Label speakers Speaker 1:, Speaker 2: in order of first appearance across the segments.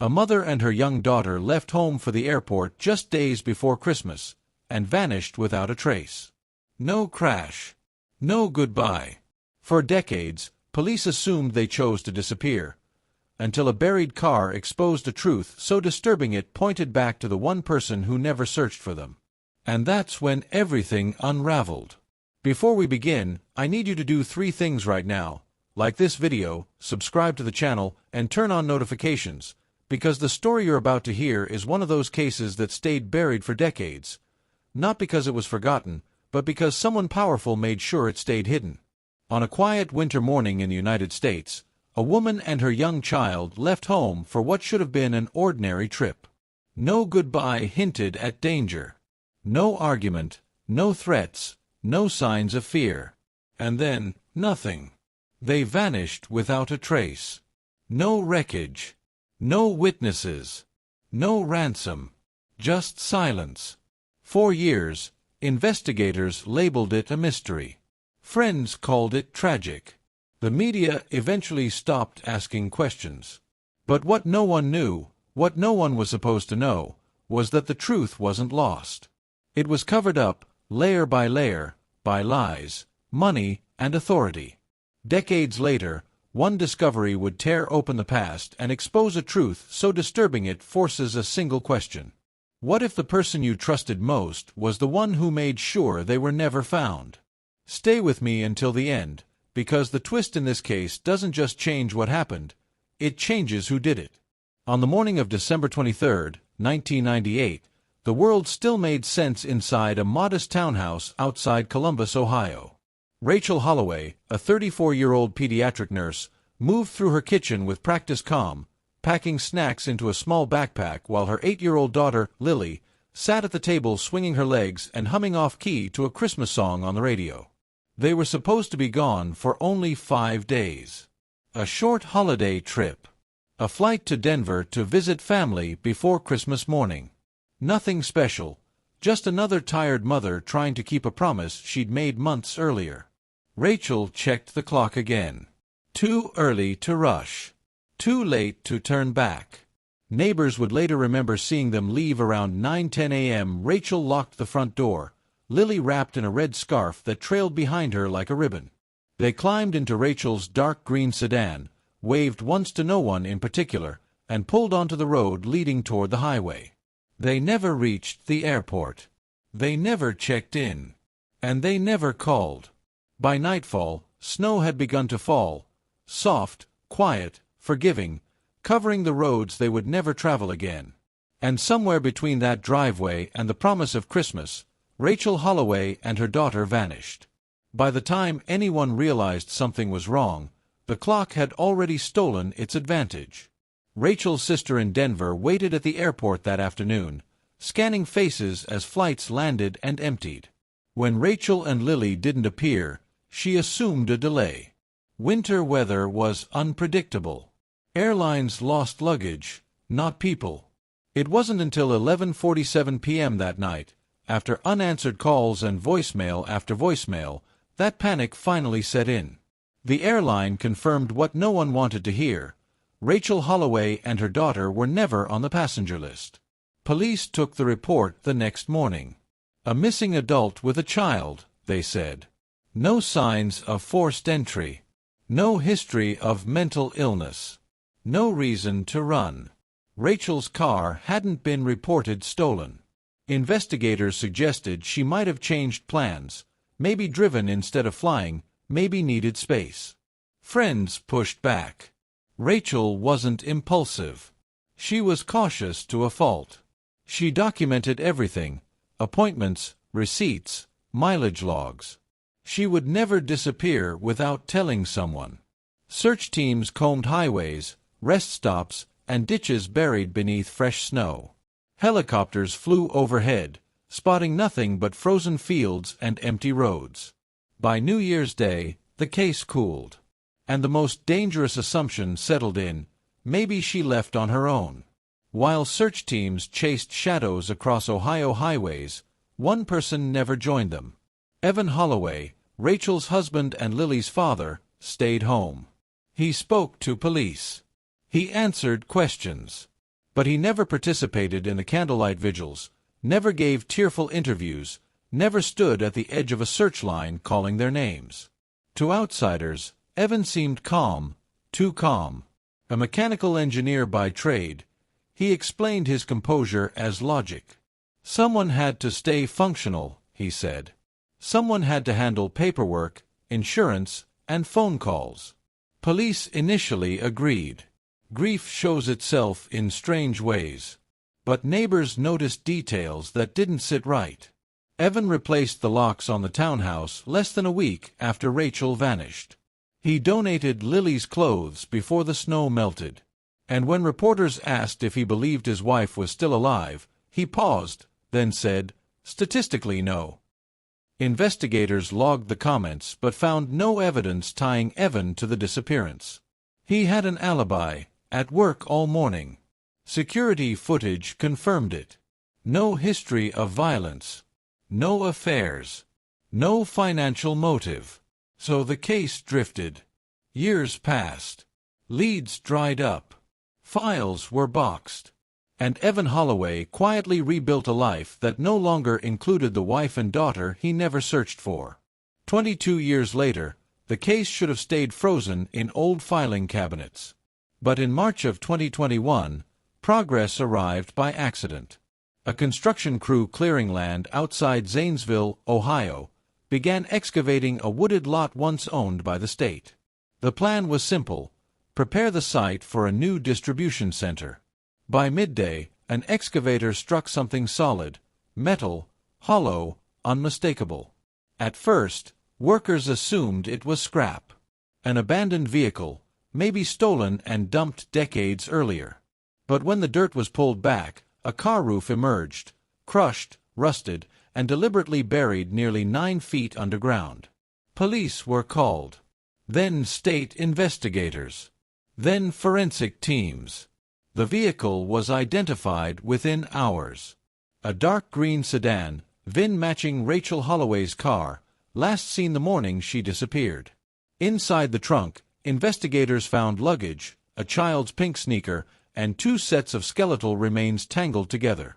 Speaker 1: A mother and her young daughter left home for the airport just days before Christmas, and vanished without a trace. No crash. No goodbye. For decades, police assumed they chose to disappear, until a buried car exposed a truth so disturbing it pointed back to the one person who never searched for them. And that's when everything unraveled. Before we begin, I need you to do 3 things right now. Like this video, subscribe to the channel, and turn on notifications, because the story you're about to hear is one of those cases that stayed buried for decades. Not because it was forgotten, but because someone powerful made sure it stayed hidden. On a quiet winter morning in the United States, a woman and her young child left home for what should have been an ordinary trip. No goodbye hinted at danger. No argument, no threats, no signs of fear. And then, nothing. They vanished without a trace. No wreckage. No witnesses. No ransom. Just silence. For years, investigators labeled it a mystery. Friends called it tragic. The media eventually stopped asking questions. But what no one knew, what no one was supposed to know, was that the truth wasn't lost. It was covered up, layer by layer, by lies, money, and authority. Decades later, one discovery would tear open the past and expose a truth so disturbing it forces a single question. What if the person you trusted most was the one who made sure they were never found? Stay with me until the end, because the twist in this case doesn't just change what happened, it changes who did it. On the morning of December 23, 1998, the world still made sense inside a modest townhouse outside Columbus, Ohio. Rachel Holloway, a 34-year-old pediatric nurse, moved through her kitchen with practiced calm, packing snacks into a small backpack while her 8-year-old daughter, Lily, sat at the table swinging her legs and humming off-key to a Christmas song on the radio. They were supposed to be gone for only 5 days. A short holiday trip. A flight to Denver to visit family before Christmas morning. Nothing special, just another tired mother trying to keep a promise she'd made months earlier. Rachel checked the clock again. Too early to rush. Too late to turn back. Neighbors would later remember seeing them leave around 9:10 a.m. Rachel locked the front door, Lily wrapped in a red scarf that trailed behind her like a ribbon. They climbed into Rachel's dark green sedan, waved once to no one in particular, and pulled onto the road leading toward the highway. They never reached the airport. They never checked in. And they never called. By nightfall, snow had begun to fall, soft, quiet, forgiving, covering the roads they would never travel again. And somewhere between that driveway and the promise of Christmas, Rachel Holloway and her daughter vanished. By the time anyone realized something was wrong, the clock had already stolen its advantage. Rachel's sister in Denver waited at the airport that afternoon, scanning faces as flights landed and emptied. When Rachel and Lily didn't appear, she assumed a delay. Winter weather was unpredictable. Airlines lost luggage, not people. It wasn't until 11:47 p.m. that night, after unanswered calls and voicemail after voicemail, that panic finally set in. The airline confirmed what no one wanted to hear. Rachel Holloway and her daughter were never on the passenger list. Police took the report the next morning. A missing adult with a child, they said. No signs of forced entry. No history of mental illness. No reason to run. Rachel's car hadn't been reported stolen. Investigators suggested she might have changed plans, maybe driven instead of flying, maybe needed space. Friends pushed back. Rachel wasn't impulsive. She was cautious to a fault. She documented everything: appointments, receipts, mileage logs. She would never disappear without telling someone. Search teams combed highways, rest stops, and ditches buried beneath fresh snow. Helicopters flew overhead, spotting nothing but frozen fields and empty roads. By New Year's Day, the case cooled. And the most dangerous assumption settled in: maybe she left on her own. While search teams chased shadows across Ohio highways, one person never joined them. Evan Holloway, Rachel's husband and Lily's father, stayed home. He spoke to police. He answered questions. But he never participated in the candlelight vigils, never gave tearful interviews, never stood at the edge of a search line calling their names. To outsiders, Evan seemed calm, too calm. A mechanical engineer by trade, he explained his composure as logic. Someone had to stay functional, he said. Someone had to handle paperwork, insurance, and phone calls. Police initially agreed. Grief shows itself in strange ways. But neighbors noticed details that didn't sit right. Evan replaced the locks on the townhouse less than a week after Rachel vanished. He donated Lily's clothes before the snow melted. And when reporters asked if he believed his wife was still alive, he paused, then said, "Statistically, no." Investigators logged the comments but found no evidence tying Evan to the disappearance. He had an alibi, at work all morning. Security footage confirmed it. No history of violence. No affairs. No financial motive. So the case drifted. Years passed. Leads dried up. Files were boxed. And Evan Holloway quietly rebuilt a life that no longer included the wife and daughter he never searched for. 22 years later, the case should have stayed frozen in old filing cabinets. But in March of 2021, progress arrived by accident. A construction crew clearing land outside Zanesville, Ohio, began excavating a wooded lot once owned by the state. The plan was simple: prepare the site for a new distribution center. By midday, an excavator struck something solid, metal, hollow, unmistakable. At first, workers assumed it was scrap. An abandoned vehicle, maybe stolen and dumped decades earlier. But when the dirt was pulled back, a car roof emerged, crushed, rusted, and deliberately buried nearly 9 feet underground. Police were called. Then state investigators. Then forensic teams. The vehicle was identified within hours. A dark green sedan, VIN matching Rachel Holloway's car, last seen the morning she disappeared. Inside the trunk, investigators found luggage, a child's pink sneaker, and 2 sets of skeletal remains tangled together.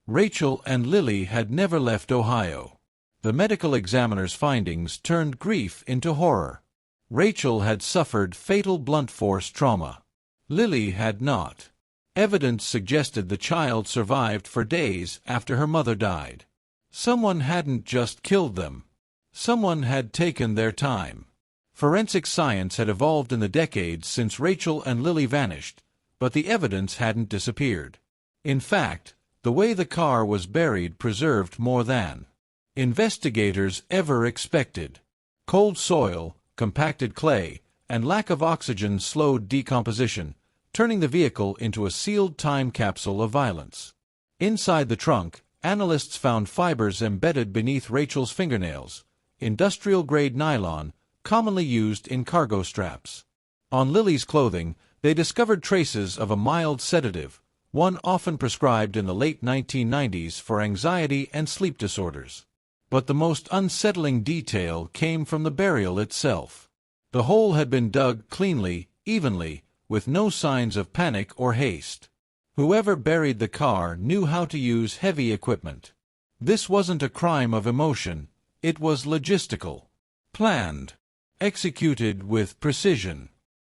Speaker 1: Rachel and Lily had never left Ohio. The medical examiner's findings turned grief into horror. Rachel had suffered fatal blunt force trauma. Lily had not. Evidence suggested the child survived for days after her mother died. Someone hadn't just killed them. Someone had taken their time. Forensic science had evolved in the decades since Rachel and Lily vanished, but the evidence hadn't disappeared. In fact, the way the car was buried preserved more than investigators ever expected. Cold soil, compacted clay, and lack of oxygen slowed decomposition, turning the vehicle into a sealed time capsule of violence. Inside the trunk, analysts found fibers embedded beneath Rachel's fingernails, industrial-grade nylon, commonly used in cargo straps. On Lily's clothing, they discovered traces of a mild sedative, one often prescribed in the late 1990s for anxiety and sleep disorders. But the most unsettling detail came from the burial itself. The hole had been dug cleanly, evenly, with no signs of panic or haste. Whoever buried the car knew how to use heavy equipment. This wasn't a crime of emotion, it was logistical. Planned. Executed with precision.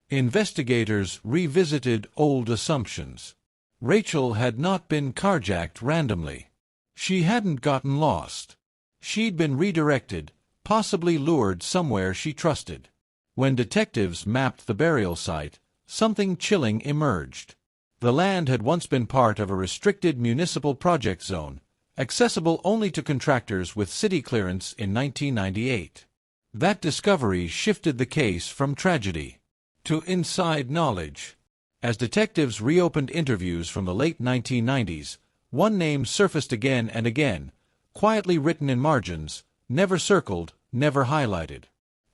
Speaker 1: Investigators revisited old assumptions. Rachel had not been carjacked randomly. She hadn't gotten lost. She'd been redirected, possibly lured somewhere she trusted. When detectives mapped the burial site, something chilling emerged. The land had once been part of a restricted municipal project zone, accessible only to contractors with city clearance in 1998. That discovery shifted the case from tragedy to inside knowledge. As detectives reopened interviews from the late 1990s, one name surfaced again and again, quietly written in margins, never circled, never highlighted.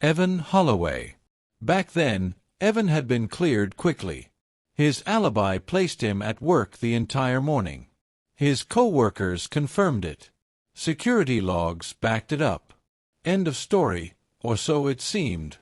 Speaker 1: Evan Holloway. Back then, Evan had been cleared quickly. His alibi placed him at work the entire morning. His co-workers confirmed it. Security logs backed it up. End of story, or so it seemed.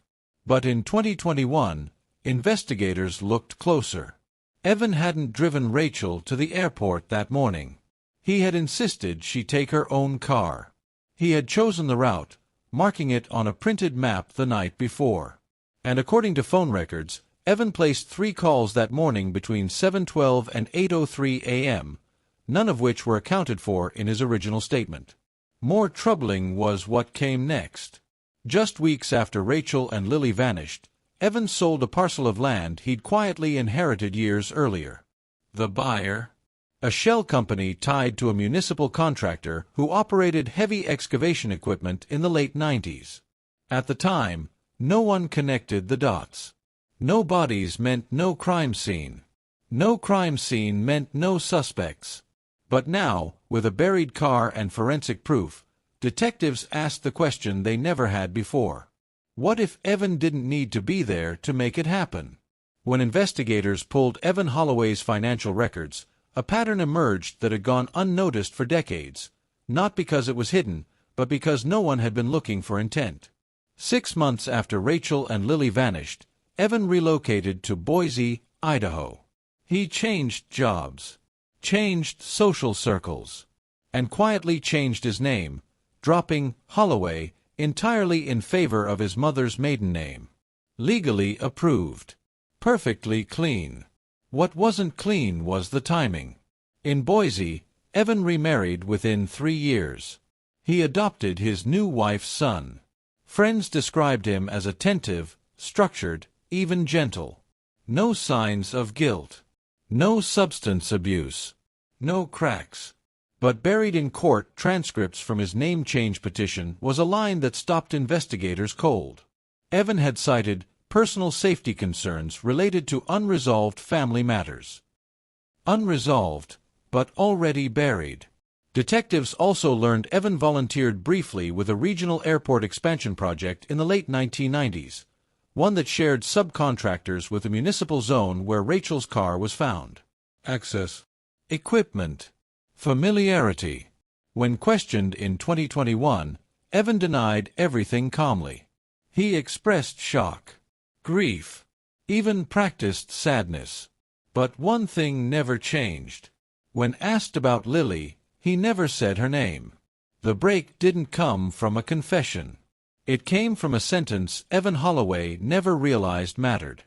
Speaker 1: But in 2021, investigators looked closer. Evan hadn't driven Rachel to the airport that morning. He had insisted she take her own car. He had chosen the route, marking it on a printed map the night before. And according to phone records, Evan placed 3 calls that morning between 7:12 and 8:03 a.m., none of which were accounted for in his original statement. More troubling was what came next. Just weeks after Rachel and Lily vanished, Evan sold a parcel of land he'd quietly inherited years earlier. The buyer? A shell company tied to a municipal contractor who operated heavy excavation equipment in the late 90s. At the time, no one connected the dots. No bodies meant no crime scene. No crime scene meant no suspects. But now, with a buried car and forensic proof, detectives asked the question they never had before. What if Evan didn't need to be there to make it happen? When investigators pulled Evan Holloway's financial records, a pattern emerged that had gone unnoticed for decades, not because it was hidden, but because no one had been looking for intent. 6 months after Rachel and Lily vanished, Evan relocated to Boise, Idaho. He changed jobs, changed social circles, and quietly changed his name, dropping Holloway entirely in favor of his mother's maiden name. Legally approved. Perfectly clean. What wasn't clean was the timing. In Boise, Evan remarried within 3 years. He adopted his new wife's son. Friends described him as attentive, structured, even gentle. No signs of guilt. No substance abuse. No cracks. But buried in court transcripts from his name change petition was a line that stopped investigators cold. Evan had cited personal safety concerns related to unresolved family matters. Unresolved, but already buried. Detectives also learned Evan volunteered briefly with a regional airport expansion project in the late 1990s, one that shared subcontractors with the municipal zone where Rachel's car was found. Access. Equipment. Familiarity. When questioned in 2021, Evan denied everything calmly. He expressed shock, grief, even practiced sadness. But one thing never changed. When asked about Lily, he never said her name. The break didn't come from a confession. It came from a sentence Evan Holloway never realized mattered.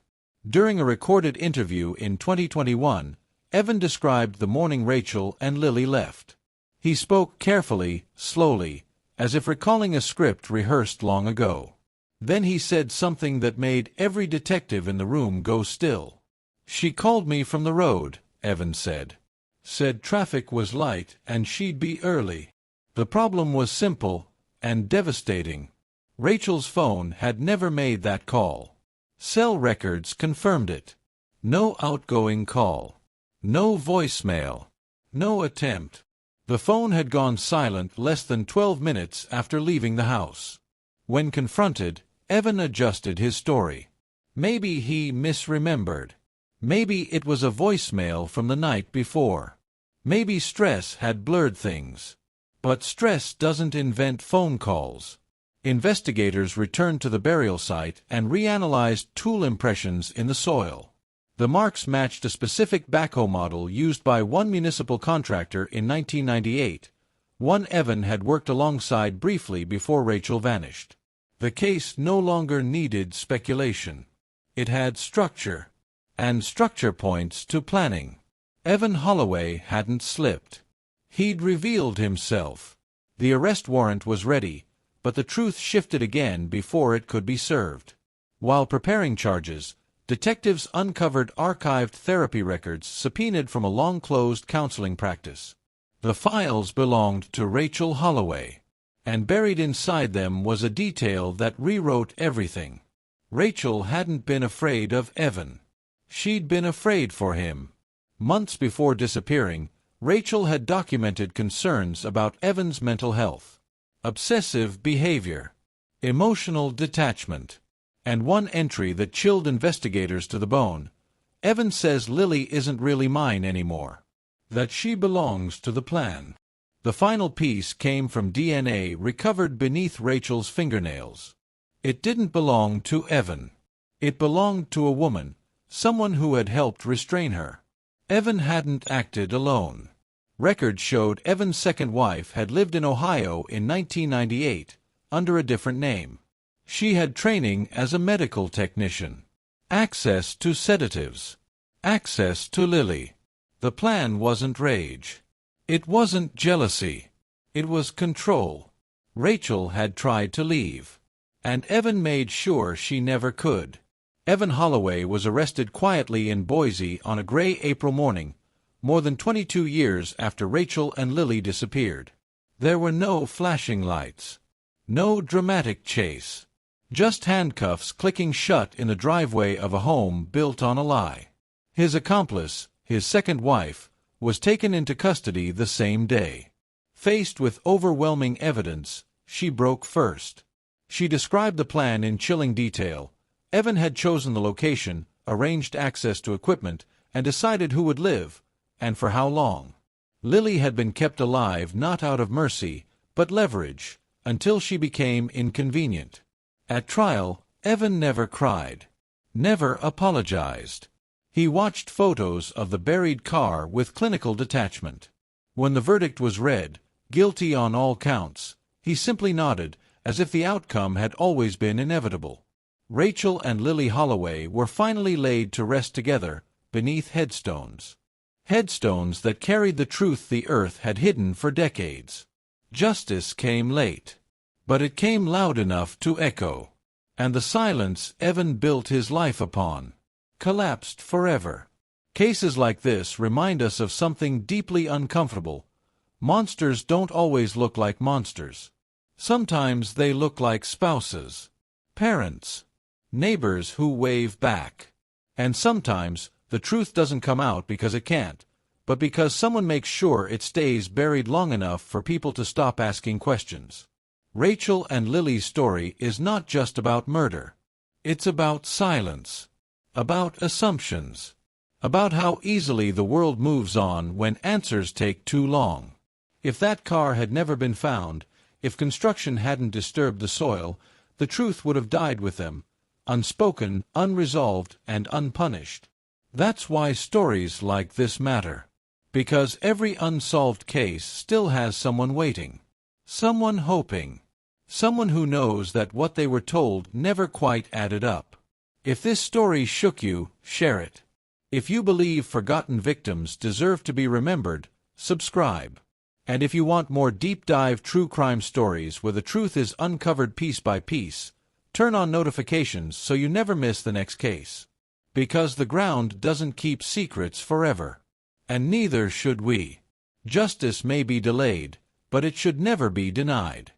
Speaker 1: During a recorded interview in 2021, Evan described the morning Rachel and Lily left. He spoke carefully, slowly, as if recalling a script rehearsed long ago. Then he said something that made every detective in the room go still. "She called me from the road," Evan said. "Said traffic was light and she'd be early." The problem was simple and devastating. Rachel's phone had never made that call. Cell records confirmed it. No outgoing call. No voicemail. No attempt. The phone had gone silent less than 12 minutes after leaving the house. When confronted, Evan adjusted his story. Maybe he misremembered. Maybe it was a voicemail from the night before. Maybe stress had blurred things. But stress doesn't invent phone calls. Investigators returned to the burial site and reanalyzed tool impressions in the soil. The marks matched a specific backhoe model used by one municipal contractor in 1998, one Evan had worked alongside briefly before Rachel vanished. The case no longer needed speculation. It had structure, and structure points to planning. Evan Holloway hadn't slipped. He'd revealed himself. The arrest warrant was ready, but the truth shifted again before it could be served. While preparing charges, detectives uncovered archived therapy records subpoenaed from a long-closed counseling practice. The files belonged to Rachel Holloway, and buried inside them was a detail that rewrote everything. Rachel hadn't been afraid of Evan. She'd been afraid for him. Months before disappearing, Rachel had documented concerns about Evan's mental health, obsessive behavior, emotional detachment, and one entry that chilled investigators to the bone. Evan says Lily isn't really mine anymore, that she belongs to the plan. The final piece came from DNA recovered beneath Rachel's fingernails. It didn't belong to Evan. It belonged to a woman, someone who had helped restrain her. Evan hadn't acted alone. Records showed Evan's second wife had lived in Ohio in 1998, under a different name. She had training as a medical technician, access to sedatives, access to Lily. The plan wasn't rage. It wasn't jealousy. It was control. Rachel had tried to leave, and Evan made sure she never could. Evan Holloway was arrested quietly in Boise on a gray April morning, more than 22 years after Rachel and Lily disappeared. There were no flashing lights, no dramatic chase, just handcuffs clicking shut in the driveway of a home built on a lie. His accomplice, his second wife, was taken into custody the same day. Faced with overwhelming evidence, she broke first. She described the plan in chilling detail. Evan had chosen the location, arranged access to equipment, and decided who would live, and for how long. Lily had been kept alive not out of mercy, but leverage, until she became inconvenient. At trial, Evan never cried, never apologized. He watched photos of the buried car with clinical detachment. When the verdict was read, guilty on all counts, he simply nodded, as if the outcome had always been inevitable. Rachel and Lily Holloway were finally laid to rest together beneath headstones. Headstones that carried the truth the earth had hidden for decades. Justice came late, but it came loud enough to echo. And the silence Evan built his life upon collapsed forever. Cases like this remind us of something deeply uncomfortable. Monsters don't always look like monsters. Sometimes they look like spouses, parents, neighbors who wave back. And sometimes the truth doesn't come out because it can't, but because someone makes sure it stays buried long enough for people to stop asking questions. Rachel and Lily's story is not just about murder. It's about silence, about assumptions, about how easily the world moves on when answers take too long. If that car had never been found, if construction hadn't disturbed the soil, the truth would have died with them, unspoken, unresolved, and unpunished. That's why stories like this matter. Because every unsolved case still has someone waiting, someone hoping, someone who knows that what they were told never quite added up. If this story shook you, share it. If you believe forgotten victims deserve to be remembered, subscribe. And if you want more deep-dive true crime stories where the truth is uncovered piece by piece, turn on notifications so you never miss the next case. Because the ground doesn't keep secrets forever. And neither should we. Justice may be delayed, but it should never be denied.